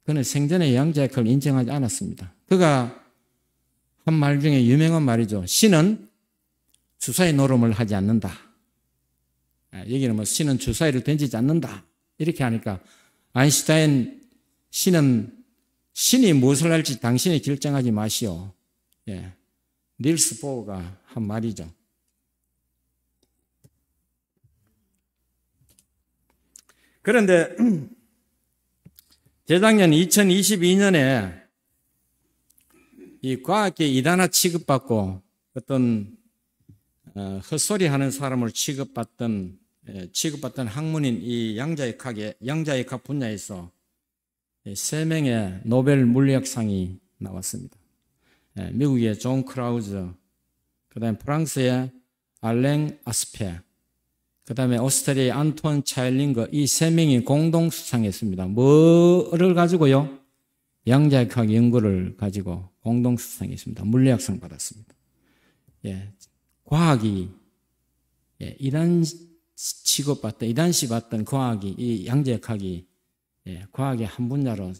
S1: 그는 생전에 양자역학을 인정하지 않았습니다. 그가 한 말 중에 유명한 말이죠. 신은 주사위 노름을 하지 않는다. 여기는 뭐 신은 주사위를 던지지 않는다. 이렇게 하니까 아인슈타인 신이 무엇을 할지 당신이 결정하지 마시오. 닐스 보어가 한 말이죠. 그런데 재작년 2022년에 이 과학계 이단화 취급받고 어떤 헛소리 하는 사람을 취급받던 학문인 이 양자역학 분야에서 3명의 노벨 물리학상이 나왔습니다. 미국의 존 크라우즈, 그 다음에 프랑스의 알랭 아스페, 그 다음에 오스트리아의 안톤 차일링거, 이 3명이 공동 수상했습니다. 뭐를 가지고요? 양자역학 연구를 가지고 공동 수상했습니다. 물리학상 받았습니다. 과학이 이단시 받던 과학이, 이 양자역학이 과학의 한 분야로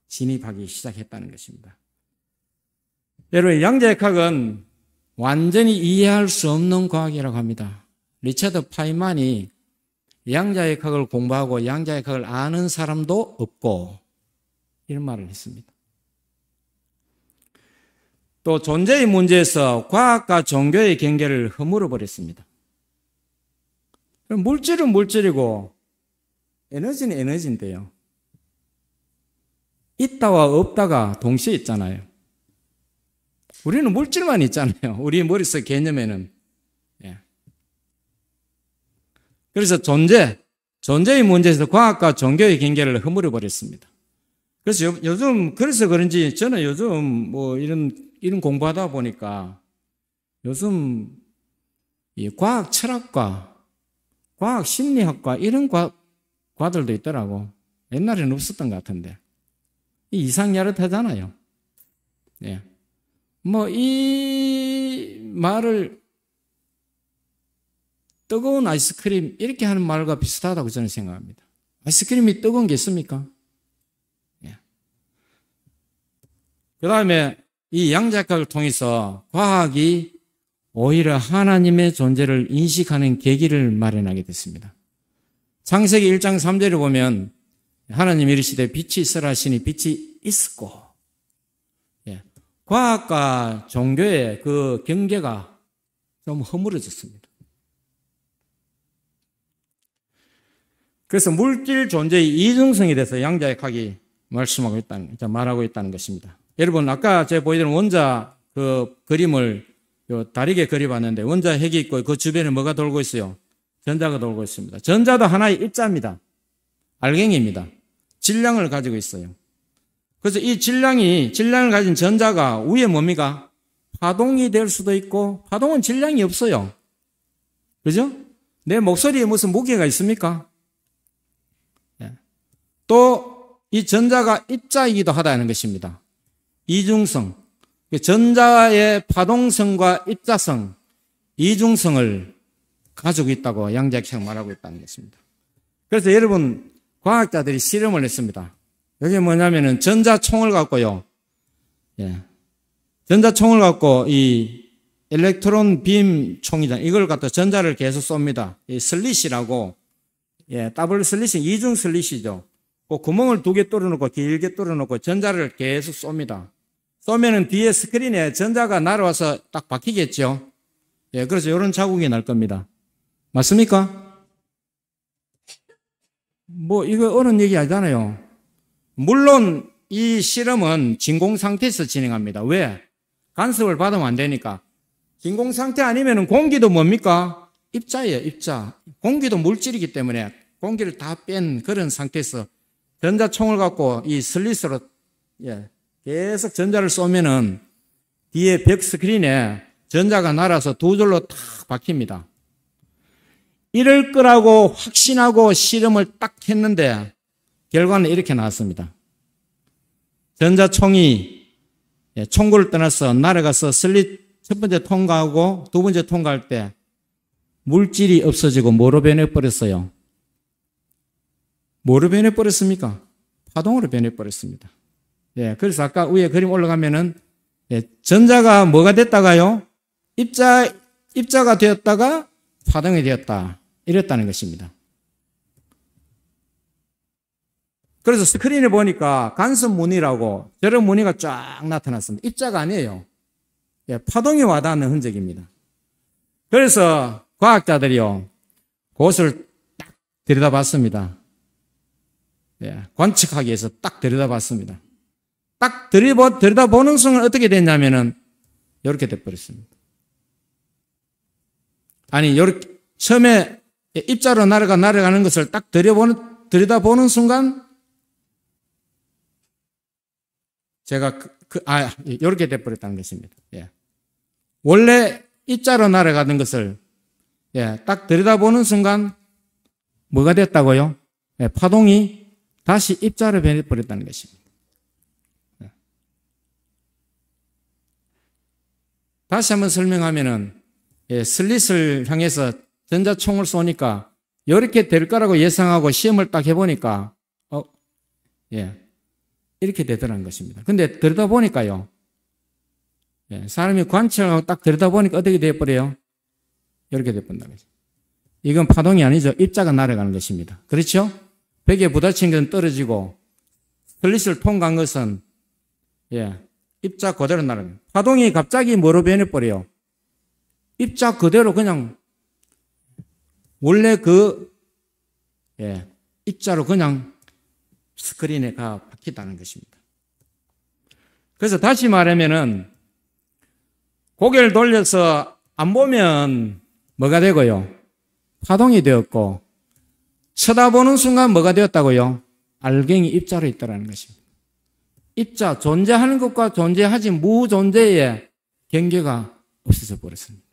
S1: 진입하기 시작했다는 것입니다. 여러분, 양자역학은 완전히 이해할 수 없는 과학이라고 합니다. 리차드 파이만이 양자역학을 공부하고 양자역학을 아는 사람도 없고 이런 말을 했습니다. 또 존재의 문제에서 과학과 종교의 경계를 허물어 버렸습니다. 물질은 물질이고 에너지는 에너지인데요. 있다와 없다가 동시에 있잖아요. 우리는 물질만 있잖아요. 우리 머릿속 개념에는. 그래서 존재의 문제에서 과학과 종교의 경계를 허물어 버렸습니다. 그래서 그래서 그런지 저는 요즘 뭐 이런 공부하다 보니까 요즘 이 과학 철학과 과학 심리학과 이런 과들도 있더라고. 옛날에는 없었던 것 같은데. 이상야릇하잖아요. 뭐 이 말을 뜨거운 아이스크림 이렇게 하는 말과 비슷하다고 저는 생각합니다. 아이스크림이 뜨거운 게 있습니까? 그 다음에 이 양자역학을 통해서 과학이 오히려 하나님의 존재를 인식하는 계기를 마련하게 됐습니다. 창세기 1장 3절을 보면 하나님이 이르시되 빛이 있으라 하시니 빛이 있었고, 과학과 종교의 그 경계가 좀 허물어졌습니다. 그래서 물질 존재의 이중성에 대해서 양자역학이 말하고 있다는 것입니다. 여러분, 아까 제가 보여드린 원자 그 그림을 다르게 그려봤는데, 원자 핵이 있고 그 주변에 뭐가 돌고 있어요? 전자가 돌고 있습니다. 전자도 하나의 입자입니다. 알갱이입니다. 질량을 가지고 있어요. 그래서 이 질량을 가진 전자가 위에 뭡니까? 파동이 될 수도 있고, 파동은 질량이 없어요. 그죠? 내 목소리에 무슨 무게가 있습니까? 또 이 전자가 입자이기도 하다는 것입니다. 이중성, 전자의 파동성과 입자성, 이중성을 가지고 있다고 양자역학이 말하고 있다는 것입니다. 그래서 여러분, 과학자들이 실험을 했습니다. 여기 뭐냐면은 전자총을 갖고요. 예. 전자총을 갖고 이 일렉트론 빔 총이잖아요. 이걸 갖다 전자를 계속 쏩니다. 이 슬릿이라고, 예, 더블 슬릿이 이중 슬릿이죠. 그 구멍을 2개 뚫어놓고 길게 뚫어놓고 전자를 계속 쏩니다. 쏘면은 뒤에 스크린에 전자가 날아와서 딱 박히겠죠. 예, 그래서 이런 자국이 날 겁니다. 맞습니까? 뭐 이거 어려운 얘기 아니잖아요. 물론 이 실험은 진공 상태에서 진행합니다. 왜? 간섭을 받으면 안 되니까. 진공 상태 아니면은 공기도 뭡니까? 입자예요, 입자. 공기도 물질이기 때문에 공기를 다 뺀 그런 상태에서 전자총을 갖고 이 슬릿으로, 예, 계속 전자를 쏘면은 뒤에 벽 스크린에 전자가 날아서 2줄로 탁 박힙니다. 이럴 거라고 확신하고 실험을 딱 했는데 결과는 이렇게 나왔습니다. 전자총이, 예, 총구를 떠나서 날아가서 슬릿 첫 번째 통과하고 두 번째 통과할 때 물질이 없어지고 뭐로 변해버렸어요? 뭐로 변해버렸습니까? 파동으로 변해버렸습니다. 예, 그래서 아까 위에 그림 올라가면은, 예, 전자가 뭐가 됐다가요? 입자가 되었다가 파동이 되었다. 이랬다는 것입니다. 그래서 스크린에 보니까 간섭 무늬라고 저런 무늬가 쫙 나타났습니다. 입자가 아니에요. 예, 파동이 와닿는 흔적입니다. 그래서 과학자들이요, 그것을 딱 들여다봤습니다. 예, 관측하기 위해서 딱 들여다봤습니다. 딱 들여다보는 순간 어떻게 됐냐면은 이렇게 돼버렸습니다. 아니, 요렇게 처음에 입자로 날아가는 것을 딱 들여다보는 순간 제가 이렇게 돼버렸다는 것입니다. 예. 원래 입자로 날아가는 것을, 예, 딱 들여다보는 순간 뭐가 됐다고요? 예, 파동이 다시 입자로 변해버렸다는 것입니다. 예. 다시 한번 설명하면은, 예, 슬릿을 향해서 전자총을 쏘니까 이렇게 될 거라고 예상하고 시험을 딱 해보니까, 예, 이렇게 되더라는 것입니다. 근데 들여다보니까요, 예, 사람이 관찰하고 딱 들여다보니까 어떻게 되어버려요? 이렇게 되어버린다는 거죠. 이건 파동이 아니죠. 입자가 날아가는 것입니다. 그렇죠? 벽에 부딪힌 것은 떨어지고 슬릿을 통과한 것은, 예, 입자 그대로 날아가는 거예요. 파동이 갑자기 뭐로 변해버려요? 입자 그대로 그냥 원래 예, 입자로 그냥 스크린에 가 박히다는 것입니다. 그래서 다시 말하면은 고개를 돌려서 안 보면 뭐가 되고요? 파동이 되었고, 쳐다보는 순간 뭐가 되었다고요? 알갱이 입자로 있다는 것입니다. 입자, 존재하는 것과 존재하지 무존재의 경계가 없어져 버렸습니다.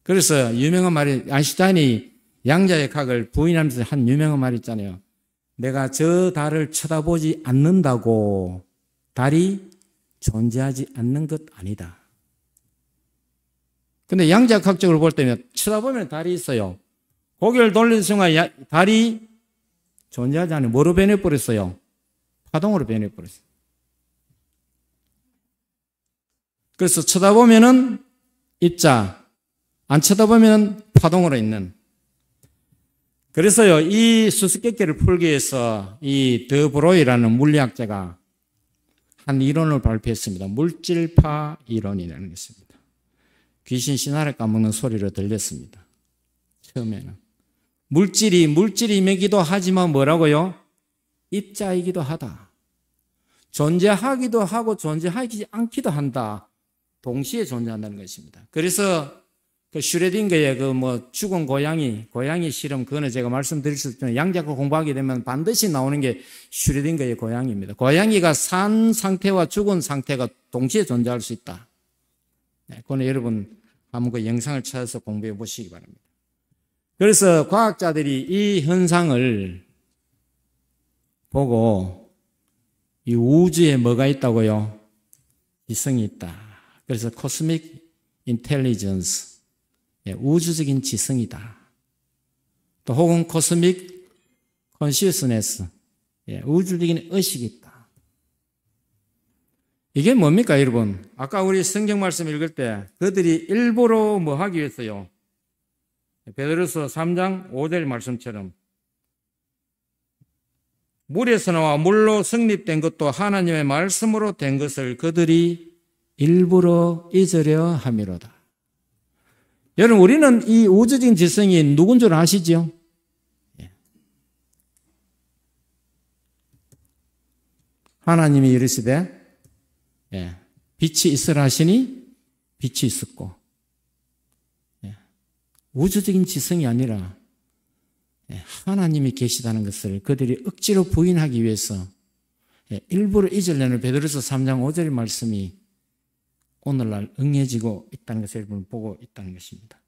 S1: 그래서 유명한 말이, 아인슈타인이 양자역학을 부인하면서 한 유명한 말이 있잖아요. 내가 저 달을 쳐다보지 않는다고 달이 존재하지 않는 것 아니다. 근데 양자역학적으로 볼 때는 쳐다보면 달이 있어요. 고개를 돌리는 순간 달이 존재하지 않아요. 뭐로 변해버렸어요? 파동으로 변해버렸어요. 그래서 쳐다보면은 입자, 안 쳐다보면 파동으로 있는. 그래서요, 이 수수께끼를 풀기 위해서 이 더 브로이라는 물리학자가 한 이론을 발표했습니다. 물질파 이론이라는 것입니다. 귀신 신화를 까먹는 소리로 들렸습니다. 처음에는. 물질이기도 하지만 뭐라고요? 입자이기도 하다. 존재하기도 하고 존재하지 않기도 한다. 동시에 존재한다는 것입니다. 그래서 그 슈레딩거의 죽은 고양이 실험, 그거는 제가 말씀드릴 수 있지만 양자역학 공부하게 되면 반드시 나오는 게 슈레딩거의 고양이입니다. 고양이가 산 상태와 죽은 상태가 동시에 존재할 수 있다. 네, 그거는 여러분 한번 그 영상을 찾아서 공부해 보시기 바랍니다. 그래서 과학자들이 이 현상을 보고 이 우주에 뭐가 있다고요? 지성이 있다. 그래서 코스믹 인텔리전스, 우주적인 지성이다. 또 혹은 코스믹 컨시어스네스, 우주적인 의식이 있다. 이게 뭡니까, 여러분? 아까 우리 성경 말씀 읽을 때 그들이 일부러 뭐 하기 위해서요? 베드로서 3장 5절 말씀처럼 물에서 나와 물로 성립된 것도 하나님의 말씀으로 된 것을 그들이 일부러 잊으려 함이로다. 여러분, 우리는 이 우주적인 지성이 누군 줄 아시죠? 하나님이 이르시되 빛이 있으라 하시니 빛이 있었고, 우주적인 지성이 아니라 하나님이 계시다는 것을 그들이 억지로 부인하기 위해서 일부러 잊으려는 베드로서 3장 5절 말씀이 오늘날 응해지고 있다는 것을 여러분 보고 있다는 것입니다.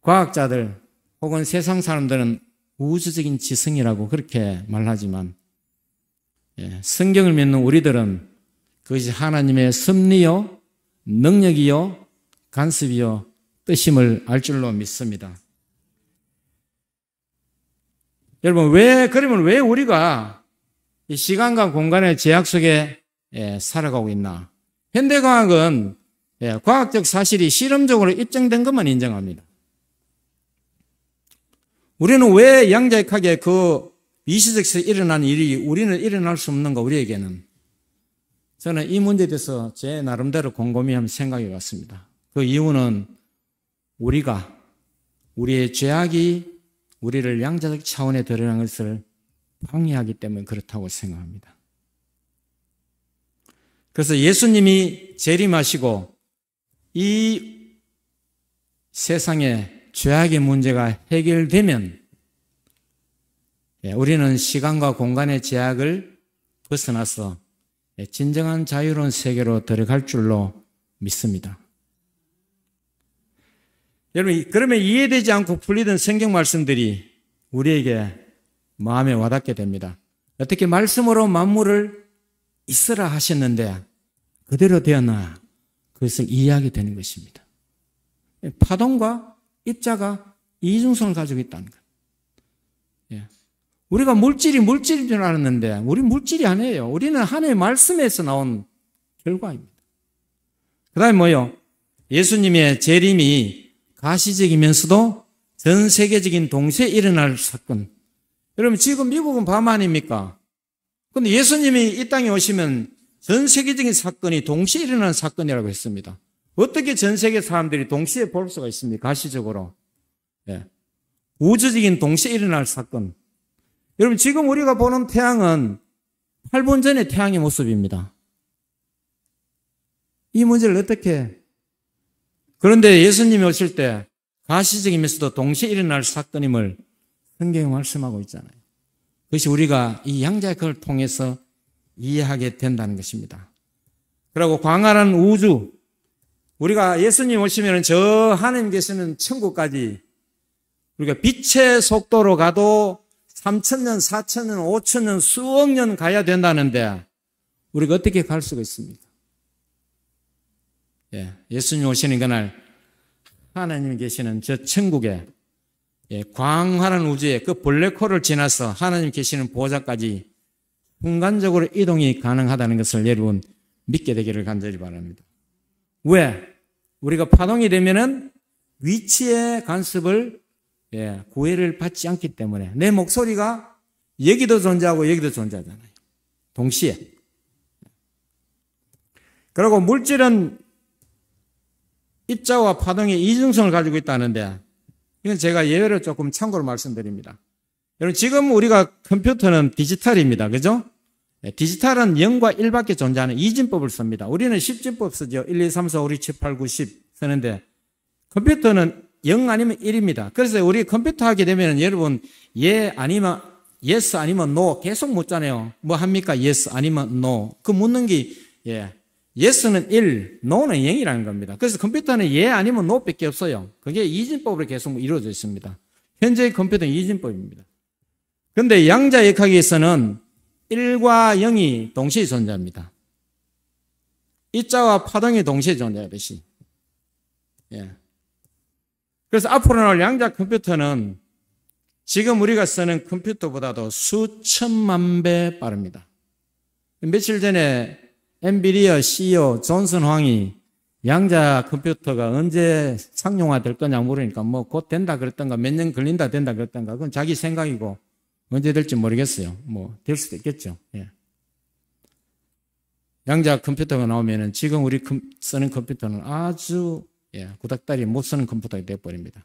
S1: 과학자들 혹은 세상 사람들은 우주적인 지성이라고 그렇게 말하지만 성경을 믿는 우리들은 그것이 하나님의 섭리요, 능력이요, 간섭이요, 뜻임을 알 줄로 믿습니다. 여러분, 그러면 왜 우리가 이 시간과 공간의 제약 속에 살아가고 있나? 현대과학은 과학적 사실이 실험적으로 입증된 것만 인정합니다. 우리는 왜 양자역학의 그 미시적에서 일어난 일이 우리는 일어날 수 없는가, 우리에게는? 저는 이 문제에 대해서 제 나름대로 곰곰이 한번 생각해 봤습니다. 그 이유는 우리의 죄악이 우리를 양자적 차원에 드러난 것을 방해하기 때문에 그렇다고 생각합니다. 그래서 예수님이 재림하시고 이 세상의 죄악의 문제가 해결되면 우리는 시간과 공간의 제약을 벗어나서 진정한 자유로운 세계로 들어갈 줄로 믿습니다. 여러분, 그러면 이해되지 않고 풀리던 성경 말씀들이 우리에게 마음에 와닿게 됩니다. 어떻게 말씀으로 만물을 있으라 하셨는데 그대로 되었나? 그것을 이해하게 되는 것입니다. 파동과 입자가 이중성을 가지고 있다는 것. 우리가 물질인 줄 알았는데 우리 물질이 아니에요. 우리는 하나님의 말씀에서 나온 결과입니다. 그 다음에 뭐요? 예수님의 재림이 가시적이면서도 전 세계적인 동시에 일어날 사건. 여러분, 지금 미국은 밤 아닙니까? 그런데 예수님이 이 땅에 오시면 전 세계적인 사건이 동시에 일어나는 사건이라고 했습니다. 어떻게 전 세계 사람들이 동시에 볼 수가 있습니까? 가시적으로. 우주적인 동시에 일어날 사건. 여러분, 지금 우리가 보는 태양은 8분 전의 태양의 모습입니다. 이 문제를 어떻게? 그런데 예수님이 오실 때 가시적이면서도 동시에 일어날 사건임을 성경이 말씀하고 있잖아요. 그것이 우리가 이 양자역학을 통해서 이해하게 된다는 것입니다. 그리고 광활한 우주, 우리가 예수님 오시면 저 하나님 계시는 천국까지 우리가 빛의 속도로 가도 3,000년, 4,000년, 5,000년, 수억 년 가야 된다는데 우리가 어떻게 갈 수가 있습니까? 예수님 오시는 그날 하나님이 계시는 저 천국에 광활한 우주에 그 블랙홀을 지나서 하나님 계시는 보좌까지 순간적으로 이동이 가능하다는 것을 여러분 믿게 되기를 간절히 바랍니다. 왜? 우리가 파동이 되면은 위치의 간섭을 구애를 받지 않기 때문에 내 목소리가 여기도 존재하고 여기도 존재하잖아요. 동시에. 그리고 물질은 입자와 파동의 이중성을 가지고 있다는데 이건 제가 예외로 조금 참고로 말씀드립니다. 여러분, 지금 우리가 컴퓨터는 디지털입니다. 그죠? 디지털은 0과 1밖에 존재하는 이진법을 씁니다. 우리는 10진법 쓰죠. 1, 2, 3, 4, 5, 6, 7, 8, 9, 10 쓰는데 컴퓨터는 0 아니면 1입니다. 그래서 우리 컴퓨터 하게 되면 여러분 아니면 yes 아니면 no 계속 묻잖아요. 뭐 합니까? yes 아니면 no. 그 묻는 게 yes는 1, no는 0이라는 겁니다. 그래서 컴퓨터는 아니면 no 밖에 없어요. 그게 이진법으로 계속 이루어져 있습니다. 현재의 컴퓨터는 이진법입니다. 그런데 양자역학에서는 1과 0이 동시에 존재합니다. 입자와 파동이 동시에 존재하듯이. 예. 그래서 앞으로 나올 양자 컴퓨터는 지금 우리가 쓰는 컴퓨터보다도 수천만 배 빠릅니다. 며칠 전에 엔비디아 CEO 존슨 황이 양자 컴퓨터가 언제 상용화될 거냐 물으니까 뭐 곧 된다 그랬던가 몇 년 걸린다 된다 그랬던가 그건 자기 생각이고 언제 될지 모르겠어요. 뭐 될 수도 있겠죠. 예. 양자 컴퓨터가 나오면은 지금 우리 쓰는 컴퓨터는 아주 구닥다리 못 쓰는 컴퓨터가 되어버립니다.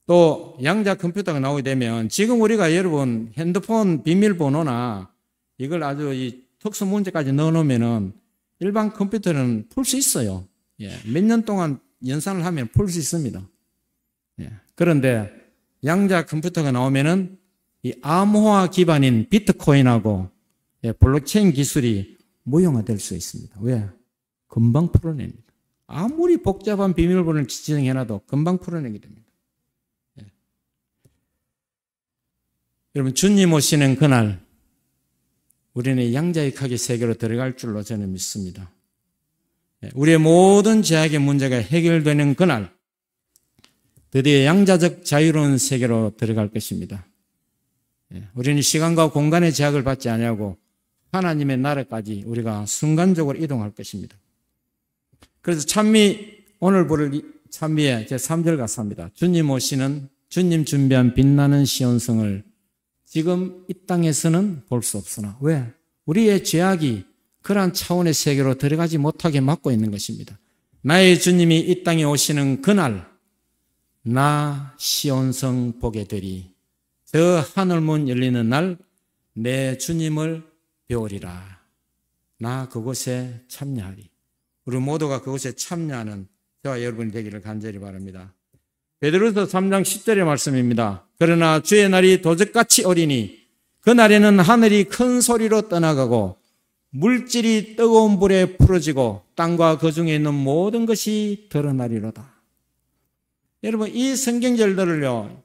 S1: 또 양자 컴퓨터가 나오게 되면 지금 우리가 여러분 핸드폰 비밀번호나 이걸 아주 이 특수 문제까지 넣어놓으면은 일반 컴퓨터는 풀 수 있어요. 몇 년 동안 연산을 하면 풀 수 있습니다. 그런데 양자 컴퓨터가 나오면은 이 암호화 기반인 비트코인하고 블록체인 기술이 무용화될 수 있습니다. 왜? 금방 풀어냅니다. 아무리 복잡한 비밀번호를 지정해놔도 금방 풀어내게 됩니다. 여러분 주님 오시는 그날 우리는 양자역학의 세계로 들어갈 줄로 저는 믿습니다. 우리의 모든 제약의 문제가 해결되는 그날 드디어 양자적 자유로운 세계로 들어갈 것입니다. 우리는 시간과 공간의 제약을 받지 아니하고 하나님의 나라까지 우리가 순간적으로 이동할 것입니다. 그래서 찬미 오늘 부를 찬미의 제 3절 같습니다. 주님 오시는 주님 준비한 빛나는 시온성을 지금 이 땅에서는 볼 수 없으나 왜? 우리의 죄악이 그러한 차원의 세계로 들어가지 못하게 막고 있는 것입니다. 나의 주님이 이 땅에 오시는 그날 나 시온성 보게 되리. 저 하늘문 열리는 날 내 주님을 배우리라. 나 그곳에 참여하리. 우리 모두가 그곳에 참여하는 저와 여러분이 되기를 간절히 바랍니다. 베드로서 3장 10절의 말씀입니다. 그러나 주의 날이 도적같이 오리니 그날에는 하늘이 큰 소리로 떠나가고 물질이 뜨거운 불에 풀어지고 땅과 그 중에 있는 모든 것이 드러나리로다. 여러분 이 성경절들을요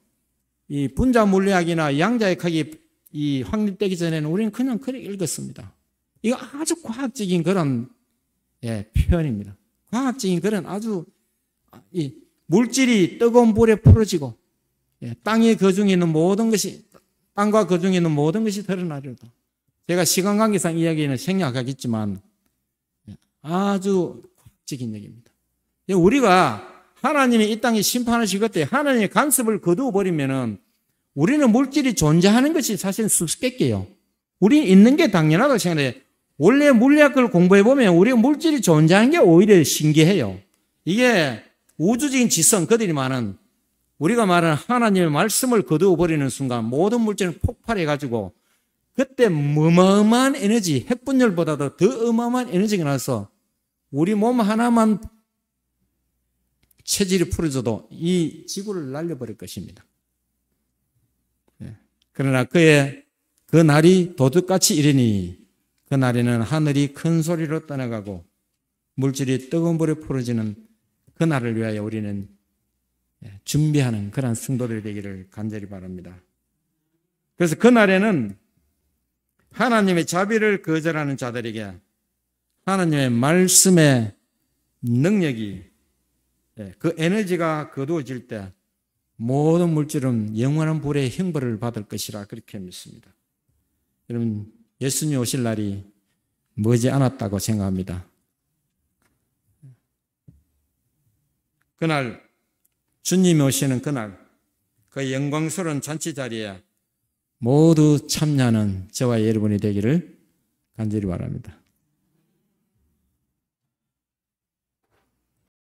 S1: 이 분자 물리학이나 양자역학이 이 확립되기 전에는 우리는 그냥 읽었습니다. 이거 아주 과학적인 그런 표현입니다. 과학적인 그런 아주 이 물질이 뜨거운 불에 풀어지고 땅에 그 중에 있는 모든 것이 땅과 그 중에 있는 모든 것이 드러나리로다. 제가 시간 관계상 이야기는 생략하겠지만 아주 과학적인 얘기입니다. 우리가 하나님이 이 땅에 심판하실 때 하나님의 간섭을 거두어 버리면은 우리는 물질이 존재하는 것이 사실 수수께끼예요. 우리는 있는 게 당연하다고 생각해요. 원래 물리학을 공부해 보면 우리가 물질이 존재하는 게 오히려 신기해요. 이게 우주적인 지성 그들이 말하는 우리가 말하는 하나님의 말씀을 거두어 버리는 순간 모든 물질은 폭발해 가지고 그때 어마어마한 에너지, 핵분열보다도 더 어마어마한 에너지가 나서 우리 몸 하나만 체질이 풀어져도 이 지구를 날려버릴 것입니다. 그러나 그 날이 도둑같이 이르니 그 날에는 하늘이 큰 소리로 떠나가고 물질이 뜨거운 불에 풀어지는 그 날을 위하여 우리는 준비하는 그런 성도들이 되기를 간절히 바랍니다. 그래서 그 날에는 하나님의 자비를 거절하는 자들에게 하나님의 말씀의 능력이 그 에너지가 거두어질 때 모든 물질은 영원한 불의 형벌을 받을 것이라 그렇게 믿습니다. 여러분 예수님 오실 날이 머지 않았다고 생각합니다. 그날 주님이 오시는 그날 그 영광스러운 잔치 자리에 모두 참여하는 저와 여러분이 되기를 간절히 바랍니다.